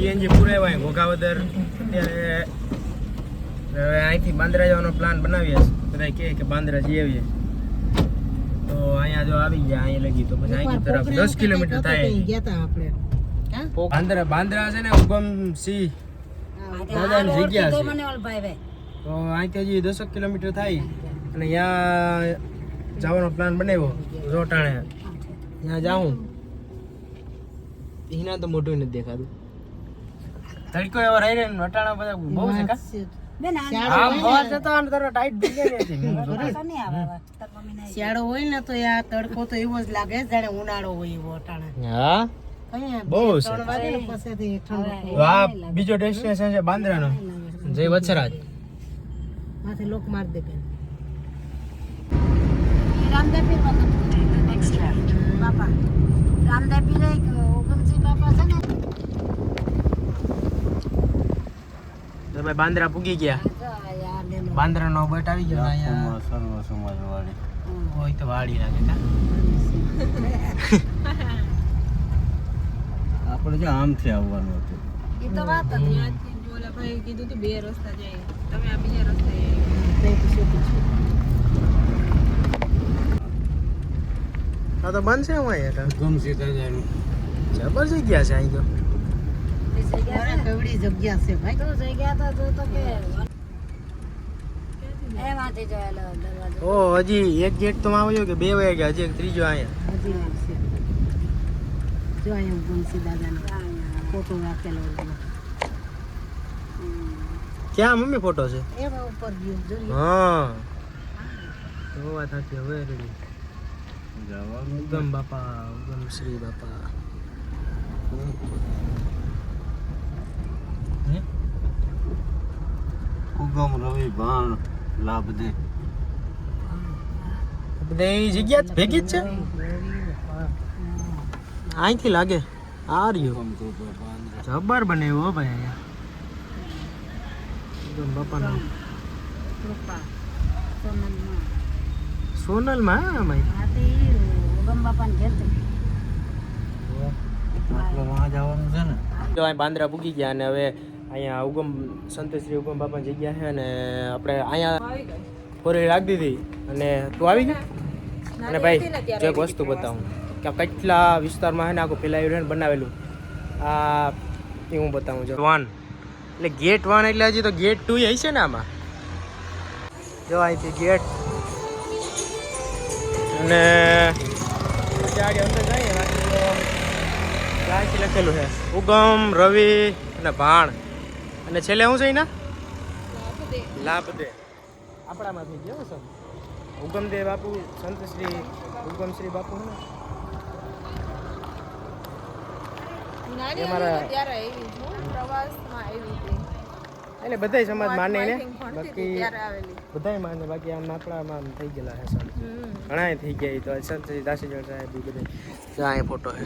CNG પુરાવાય Ghoghavadar અત્યારે હવે અહીંથી બાંદ્રા જવાનો પ્લાન બનાવીએ બધા કે બાંદ્રા જઈ આવીએ તો અહીંયા જો આવી ગયા અહીંયા લગી તો પછી અહીંથી તરફ 10 કિલોમીટર થાય ગયા હતા આપણે બાંદ્રા છે ને ઉગમ સિંહ દાદાની જગ્યા છે તો અહીંથી હજી 10 કિલોમીટર થાય અને ત્યાં જવાનો પ્લાન બનાવ્યો રોટાણે ત્યાં જાઉં એના તો મોટું નથી દેખાતું તડકો એવો રહી રહે વટાણા બધા બહુ છે કા આમ હવા જતા અને તારો ટાઈટ ભીગે છે શિયાળો હોય ને તો યાર તડકો તો એવો જ લાગે જાણે ઉનાળો હોય એવો વટાણા હા બહુ છે 3 વાગે પછીથી ઠંડો તો આ બીજો ડેસ્ટિનેશન છે બાંદ્રાનો જય વછરાજ માથે લોક માર દે બેન રામદેવ પીર નેક્સ્ટ રાઈટ બાપા રામદેવ પીર ઉગમસિંહ બાપા છે ને તો ભાઈ બાંદ્રા પૂગી ગયા બાંદ્રાનો બટ આવી ગયો અહીંયા સર્વ સમાજ વાડી હોય તો વાડી લાગે કા આપણે જો આમથી આવવાનું હતું એ તો વાત હતી ત્યાંથી ઓલા ભાઈ કીધું તું 2 રસ્તા જાય તમે આ બીજા રસ્તે આ તો બંધ છે હું અહીંયા ગમશે દાદાનું જબર જગ્યા છે અહીં તો કેવડી જગ્યા છે ભાઈ તો જઈ ગયા તો કે એમાંથી જોયેલો દરવાજો ઓ હજી એક ગેટ તો આવ્યો કે 2 વાગ્યા હજી એક ત્રીજો અહીંયા હજી વાર છે જો અહીંયા ગમસી દાદાનો ફોટો રાખેલો ક્યાં મમ્મી ફોટો છે એમાં ઉપર ગયો જોઈએ હા તો વાત સાચી હવે રેડી જવાનું ઉગમ બાપા ઉગમ શ્રી બાપા ઉગમ રવિ ભાણ લાભ દે બધી જગ્યા જ ભેગી જ છે અહીંથી લાગે આ રહ્યું ઉગમ કૃપા બાંદ્રા જબર બનાવ્યું હો ભાઈ અહીંયા ઉગમ બાપાનો કૃપા સોનલમાં સોનલમાં હા ભાઈ આથી ઉગમ બાપાને ઘેર છે આપણે વહાં જવાનું છે ને તો અહીં બાંદ્રા પૂગી ગયા અને હવે અહીંયા ઉગમ સંત શ્રી ઉગમ બાપાની જગ્યા છે અને આપણે અહીંયા ફોરી રાખી દીધી અને તું આવી ગઈ અને ભાઈ જો એક વસ્તુ બતાવું કે આ કેટલા વિસ્તારમાં છે ને આખું ફેલાયું છે ને બનાવેલું આ એ હું બતાવું જો 1 એટલે ગેટ 1 એટલે હજી તો ગેટ 2 હશે ને આમાં જો અહીંથી ગેટ અને પછી આગળ અંદર જઈએ બાકી તો ત્યાંથી લખેલું છે ઉગમ રવિ અને ભાણ અને છેલ્લે શું છે એના લાભ દે આપણામાંથી ગયો સર ઉગમદેવ બાપુ સંત શ્રી ઉગમ શ્રી બાપુ ને નાની એ મારા- હતી ત્યારે આવી છું પ્રવાસમાં આવી હતી એટલે બધાય સમાજ માને ને ભણતી હતી બાકી ત્યારે આવેલી બધાય માને બાકી આમ આપણામાં આમ થઈ ગયેલા છે સંત ઘણા થઈ ગયા તો સંત શ્રી દાસીજળ સાહેબ એ બધા ત્યાં અહીં ફોટો છે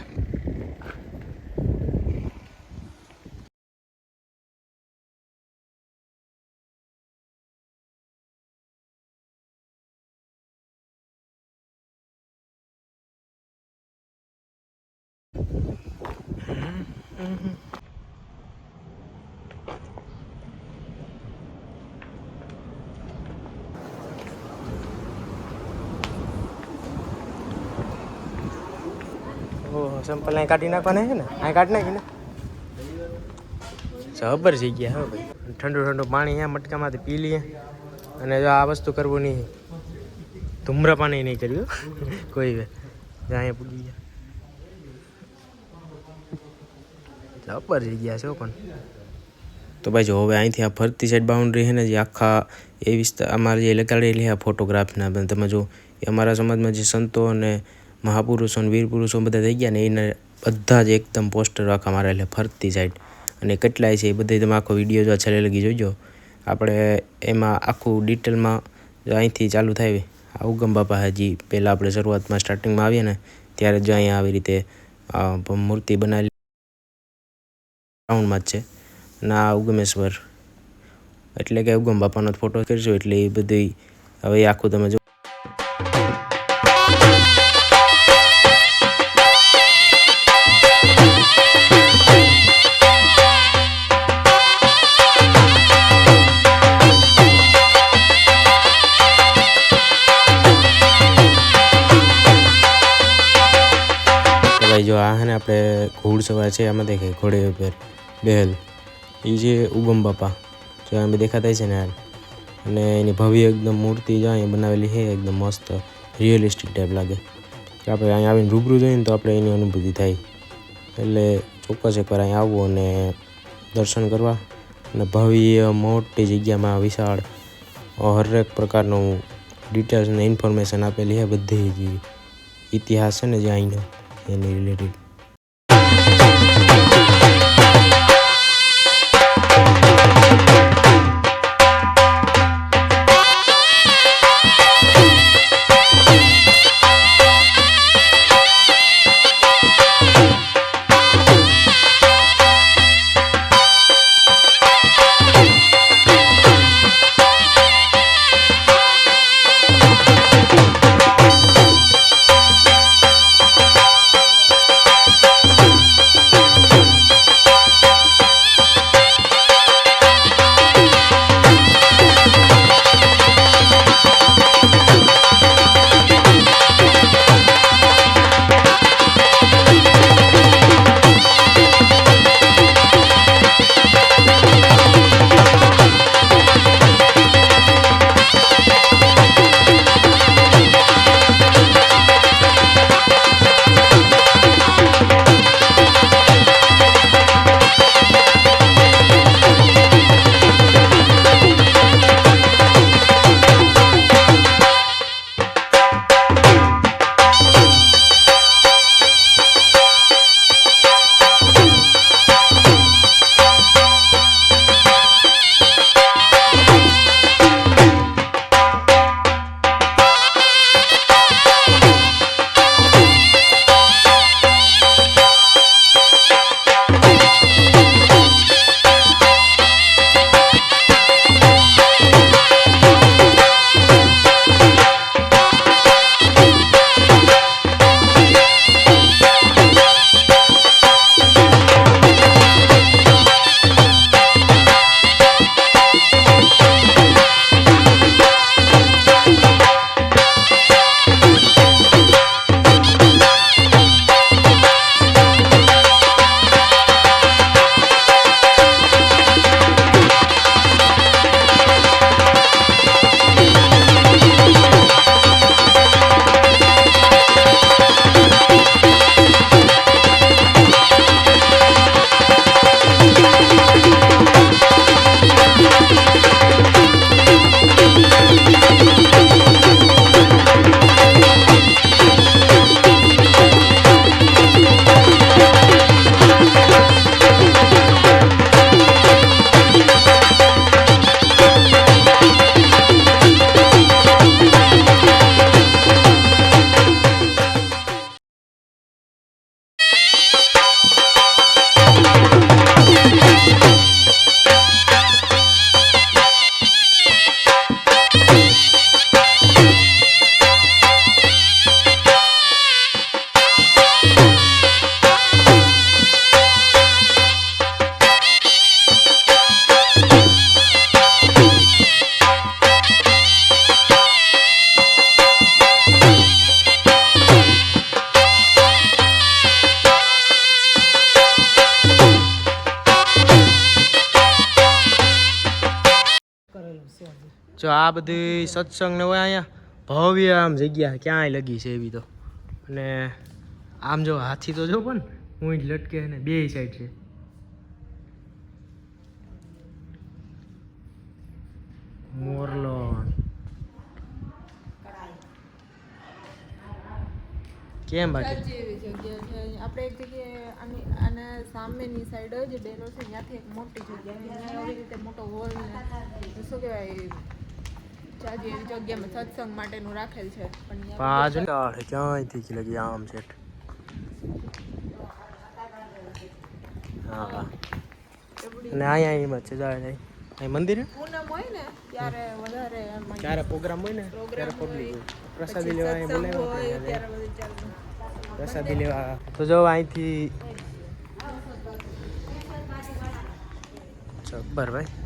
ઓહો સંપલ અહીં કાઢી નાખવાના છે ને અહીં કાઢી નાખી ને જબર થઈ ગયા હા ભાઈ ઠંડુ ઠંડુ પાણી અહીંયા મટકામાંથી પી લઈએ અને જો આ વસ્તુ કરવું નહીં ધૂમ્રપાન નહીં કર્યું કોઈ અહીંયા પૂગી ગયા જબર થઈ ગયા છે પણ તો ભાઈ જો હવે અહીંથી આ ફરતી સાઈડ બાઉન્ડ્રી છે ને જે આખા એ વિસ્તાર અમારે જે લગાડેલી છે ફોટોગ્રાફના તમે જો એ અમારા સમાજમાં જે સંતો અને મહાપુરુષો અને વીર પુરુષો બધા થઈ ગયા ને એને બધા જ એકદમ પોસ્ટર આખા મારેલા ફરતી સાઈડ અને કેટલાય છે એ બધા તમે આખો વિડીયો જો છેલ્લે લગી જોજો આપણે એમાં આખું ડિટેલમાં જો અહીંથી ચાલુ થાય આ ઉગમ બાપા હજી પહેલાં આપણે શરૂઆતમાં સ્ટાર્ટિંગમાં આવીએ ને ત્યારે જો અહીંયા આવી રીતે મૂર્તિ બનાવેલી ગ્રાઉન્ડમાં જ છે અને આ ઉગમેશ્વર એટલે કે ઉગમ બાપાનો ફોટો કરજો એટલે એ બધી હવે એ આખું તમે જો જો આ હે ને આપણે ઘોડસવાર છે આમાં દેખાય ઘોડે ઉપર બેહલ એ છે ઉગમ બાપા જો આમ દેખાતા છે ને યાર અને એની ભવ્ય એકદમ મૂર્તિ જો અહીંયા બનાવેલી છે એકદમ મસ્ત રિયલિસ્ટિક ટાઈપ લાગે આપણે અહીંયા આવીને રૂબરૂ જોઈએ ને તો આપણે એની અનુભૂતિ થાય એટલે ચોક્કસ એકવાર અહીંયા આવવું અને દર્શન કરવા અને ભવ્ય મોટી જગ્યામાં વિશાળ હરેક પ્રકારનું ડિટેલ્સ અને ઇન્ફોર્મેશન આપેલી છે બધી જ ઇતિહાસ છે ને જે અહીંનો એની રિલેટેડ જો આ બધી સત્સંગ ને હોય અહીંયા ભવ્ય આમ જગ્યા ક્યાંય લગી છે એવી તો અને આમ જો હાથી તો જો પણ હું જ લટકે ને બે સાઈડ છે મોરલો કેમ બાકી જેવી જગ્યા છે આપણે એક જગ્યાએ અને સામેની સાઈડ જ ડેરો છે ત્યાંથી એક મોટી જગ્યા છે ત્યાં આવી રીતે મોટો હોલ ને શું કહેવાય જાજી એવી જગ્યામાં સત્સંગ માટેનું રાખેલ છે પણ પાંચ ક્યાંયથી લગી આમ છે હા અને અહીંયા એમાં છે જાય અહીં મંદિર પૂનમ હોય ને ત્યારે વધારે ક્યારે પ્રોગ્રામ હોય ને ત્યારે પબ્લિક પ્રસાદી લેવા અહીં બોલાવ્યા ત્યારે બધું ચાલતું પ્રસાદી લેવા તો જો અહીંથી જબ્બર ભાઈ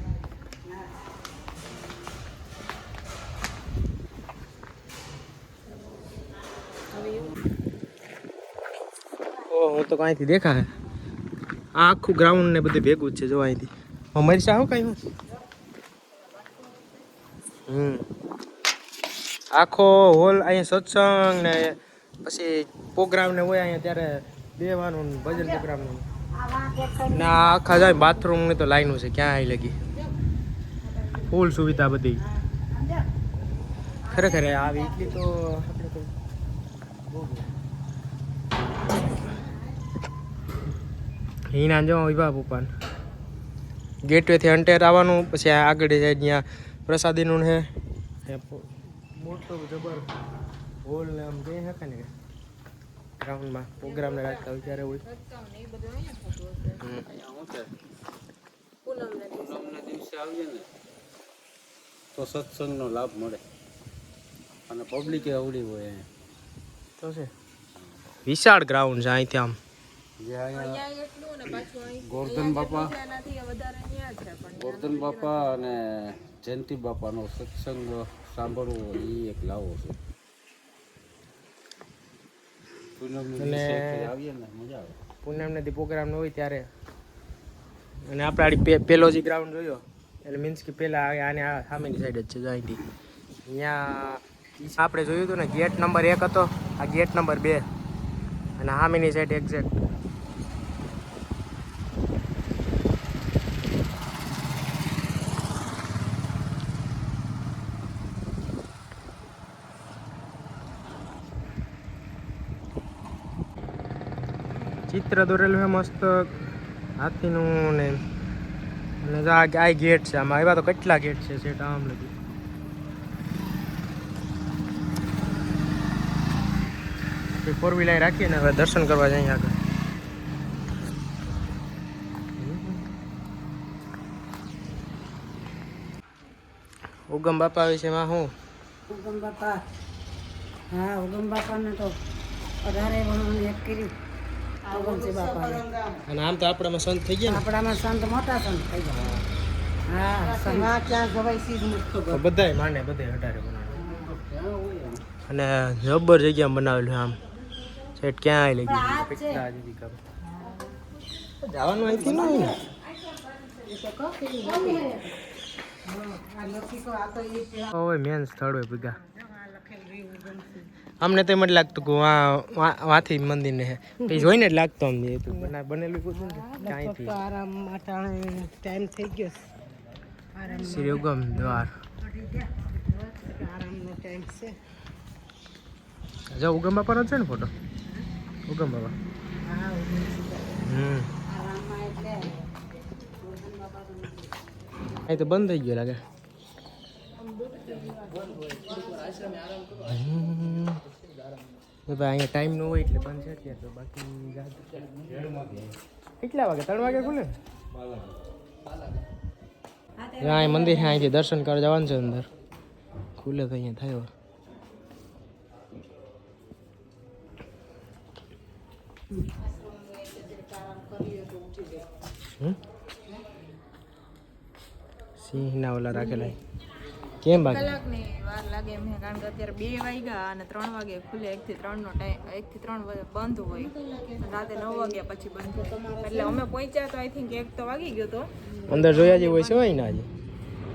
હું તો અહીંથી દેખાય આ આખું ગ્રાઉન્ડ ને બધું ભેગું જ છે જો અહીંથી મરસા આવો કઈ આખો હોલ અહીંયા સત્સંગ ને પછી પ્રોગ્રામ ને હોય અહીંયા ત્યારે બેવાનું ભજન પ્રોગ્રામનું ને આ આખા જાય બાથરૂમની તો લાઈનો છે ક્યાં આવી લગી ફૂલ સુવિધા બધી ખરેખર આવી એટલી તો આપણે તો હિના જો વિભા પપ્પાને ગેટવેથી અંટેર આવવાનું પછી આગળ જાય ત્યાં પ્રસાદીનું છે મોટો જબર હોલ ને આમ જઈ શકે ને ગ્રાઉન્ડમાં પ્રોગ્રામને રાખતા હોય ત્યારે હોય પૂનમના દિવસે આવીએ ને તો સત્સંગનો લાભ મળે અને પબ્લિક અવળી હોય અહીંયા તો છે વિશાળ ગ્રાઉન્ડ છે અહીંથી આમ જે અહીંયા એટલું ને પાછું અહીં ગોરધન બાપા એનાથી વધારે ત્યાં છે પણ ગોરધન બાપા અને જયંતિ બાપાનો સત્સંગ સાંભળવો એ એક લાવો છે પૂનમના દિવસે આવીએ ને મજા આવે પૂનમના પ્રોગ્રામ હોય ત્યારે અને આપણે પેલો જે ગ્રાઉન્ડ જોયો એટલે મીન્સ કે પહેલાં આને આ સામેની સાઈડ જ છે જો અહીંથી અહીંયા આપણે જોયું હતું ને ગેટ નંબર 1 હતો આ ગેટ નંબર 2 અને સામેની સાઈડ એક્ઝેક્ટ ચિત્ર દોરેલું છે મસ્ત હાથીનું ને અને આ ગેટ છે આમાં એવા તો કેટલા ગેટ છે સેટ આમ લગી 4 વ્હીલર રાખીએ ને હવે દર્શન કરવા જઈએ આગળ ઉગમ બાપા વિશેમાં હું ઉગમ બાપા હા ઉગમ બાપાને તો 18 વર્ષનું એક કર્યું ઉગમસિંહ બાપાને અને આમ તો આપણામાં સંત થઈ ગયા આપણામાં સંત મોટા સંત થઈ ગયા હા સંત ક્યાં જવાય સીધ મુક્ત ને બધાય માને બધે 18 બનાવે અને જબર જગ્યામાં બનાવેલું આમ સેટ ક્યાં આવી લઈ કેટલા જુદી કામ જવાનું અહીંથી ન હોય ને હવે મેન સ્થળ હોય ભેગા અમને તો એમ જ લાગતું કે વાથી મંદિર ને પછી જોઈને જ લાગતો અમને બનેલું કીધું ને ક્યાંયથી આરામ અટાણે ટાઈમ થઈ ગયો શ્રી ઉગમ દ્વાર આરામનો ટાઈમ છે જો ઉગમ બાપાનો છે ને ફોટો ઉગમ બાપા અહીં તો બંધ થઈ ગયો લાગે ભાઈ અહીંયા ટાઈમ ન હોય એટલે બંધ છે અત્યારે તો બાકી કેટલા વાગે 3 વાગે ખુલે અહીં મંદિર છે અહીંથી દર્શન કરવા જવાનું છે અંદર ખુલે તો અહીંયા થયો સિંહના ઓલા રાખેલા કેમ બાકી કલાકની વાર લાગે એમ છે કારણ કે અત્યારે 2 વાગ્યા અને 3 વાગે ખુલે 1 થી 3 નો ટાઈમ 1 થી 3 બંધ હોય રાતે 9 વાગ્યા પછી બંધ એટલે અમે પહોંચ્યા તો આઈ થિંક 1 તો વાગી ગયો તો અંદર જોયા જેવું હોય છે હોય ને આજે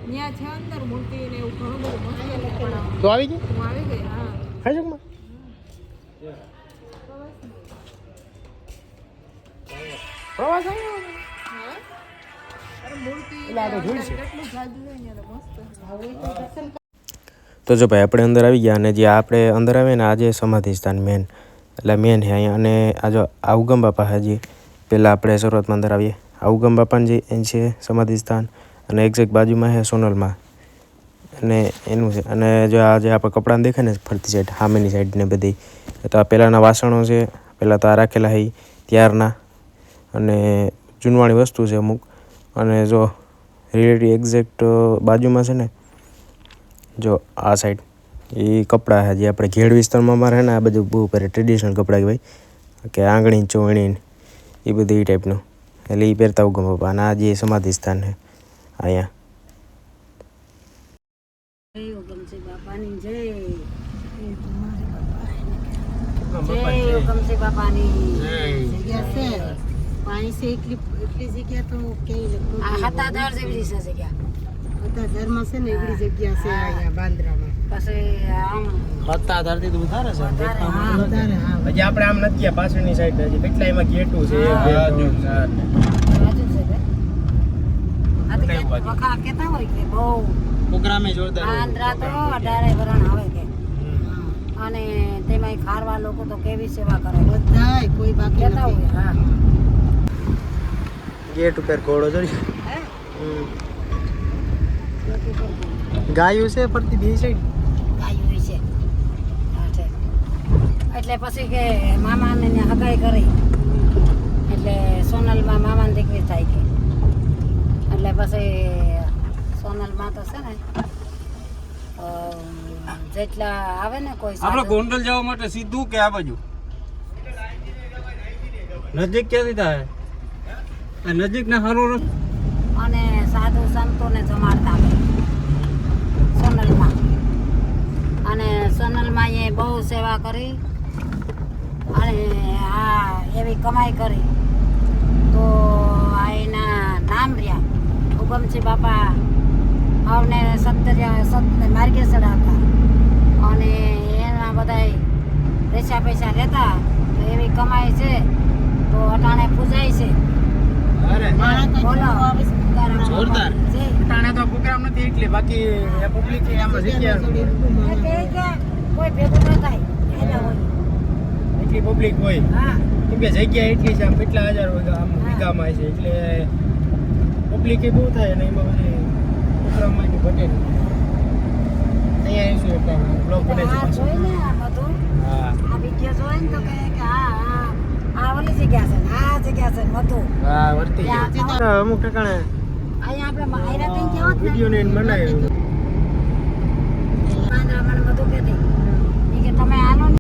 ત્યાં છે અંદર મૂર્તિ ને એવું ઘણું બધું મસ્ત પણ તો આવી ગઈ હું આવી ગઈ હા હાજકમાં પ્રવાસ આવ્યો અરે મૂર્તિ એટલે આ તો જોઈ છે કેટલું જાદુ છે અહીંયા તો મસ્ત તો જો ભાઈ આપણે અંદર આવી ગયા અને જે આપણે અંદર આવે ને આજે સમાધિ સ્થાન મેન એટલે મેન છે અહીંયા અને આ જો આ ઉગમ બાપા હજી પહેલાં આપણે શરૂઆતમાં અંદર આવીએ આ ઉગમ બાપાને જે એ છે સમાધિ સ્થાન અને એક્ઝેક્ટ બાજુમાં છે સોનલમાં અને એનું છે અને જો આ જે આપણે કપડાં દેખાય ને ફરતી સાઈડ સામેની સાઈડ ને બધી તો આ પહેલાંના વાસણો છે પહેલાં તો આ રાખેલા છે ત્યારના અને જૂનવાણી વસ્તુ છે અમુક અને જો રિલેટિવ એક્ઝેક્ટ બાજુમાં છે ને જો આ સાઈડ એ કપડાં છે જે આપણે ઘેડ વિસ્તારમાં અમારે ને આ બધું બહુ પહેરે ટ્રેડિશનલ કપડાં કહેવાય કે આંગળી ચોણી એ બધું એ ટાઈપનું એટલે એ પહેરતા ઉગમ બાપા અને આ જે સમાધિ સ્થાન છે અહીંયા ઉગમસિંહ બાપાની જય કેટલો જય ઉગમસિંહ બાપાની જગ્યા છે પાણી છે એટલી જગ્યા તો કેવી આ હતાધાર જેવી છે જગ્યા. બધા ધર્મ છે ને એવી જગ્યા છે અહીંયા બાંદ્રામાં. પછી આમ હત્તા ધરતી તો વધારે છે હા વધારે હા હજી આપણે આમ નથી ગયા પાછળની સાઈડ હજી કેટલા એમાં ગેટું છે હા. 1 2 3 બાજુ છે બે. આ તો કે વખા કેતા હોય કે બહુ પ્રોગ્રામે જોરદાર આંધ્રા તો 18 વરણ આવે કે અને તેમાં ખારવા લોકો તો કેવી સેવા કરે બધાય કોઈ બાકી કેતા નથી. હોય. હા ગેટ ઉપર ઘોડો જોઈ હે? ગાયું છે ફરતી બે સાઈડ ગાયું હોય છે. હા છે. એટલે પછી કે મામાને ત્યાં હગાઈ કરી એટલે સોનલમાં મામાની દીકરી થાય કે એટલે પછી સોનલમાં તો છે ને જેટલા આવે ને કોઈ આપણે સાધુ ગોંડલ જવા માટે સીધું કે આ બાજુ નજીક ક્યાંથી થાય આ નજીક ના સારું અને સાધુ સંતોને જમાડતા આવે સોનલમાં અને સોનલમાં એ બહુ સેવા કરી અને આ એવી કમાઈ કરી તો આ એના નામ રહ્યા ઉગમસિંહ બાપા આવને 70 માર્ગે ચડાવતા અને એના બધા પૈસા પૈસા રહેતા તો એવી કમાઈ છે તો અટાણે પૂજાય છે. બોલો જોરદાર. જય. તાણે તો પ્રોગ્રામ નથી એટલે બાકી પબ્લિક આમાં જગ્યા એ કહે કે કોઈ ભેગું ન થાય એના હોય. એટલી પબ્લિક હોય હા કેમ કે જગ્યા એટલી છે આમ કેટલા હજાર આમ વીઘામાં છે એટલે પબ્લિક એ બહુ થાય અને એમાં બધી પ્રોગ્રામમાં એટલું ઘટે નહીં. અહીંયા આવીશું એટલે બ્લોગ બને છે આ પાછો. જોઈ ને આ બધું હા આ વિડીયો જોઈ ને તો કહે કે આ ઓલી જગ્યા છે ને આ જગ્યા છે ને બધું હા વર્તી ગયો અમુક ઠેકાણે અહીંયા આપણે માયરા તઈ ગયા હોત ને વિડીયો ને બનાવ્યો પાંદડા મને બધું કહેતી ઈ કે તમે આનો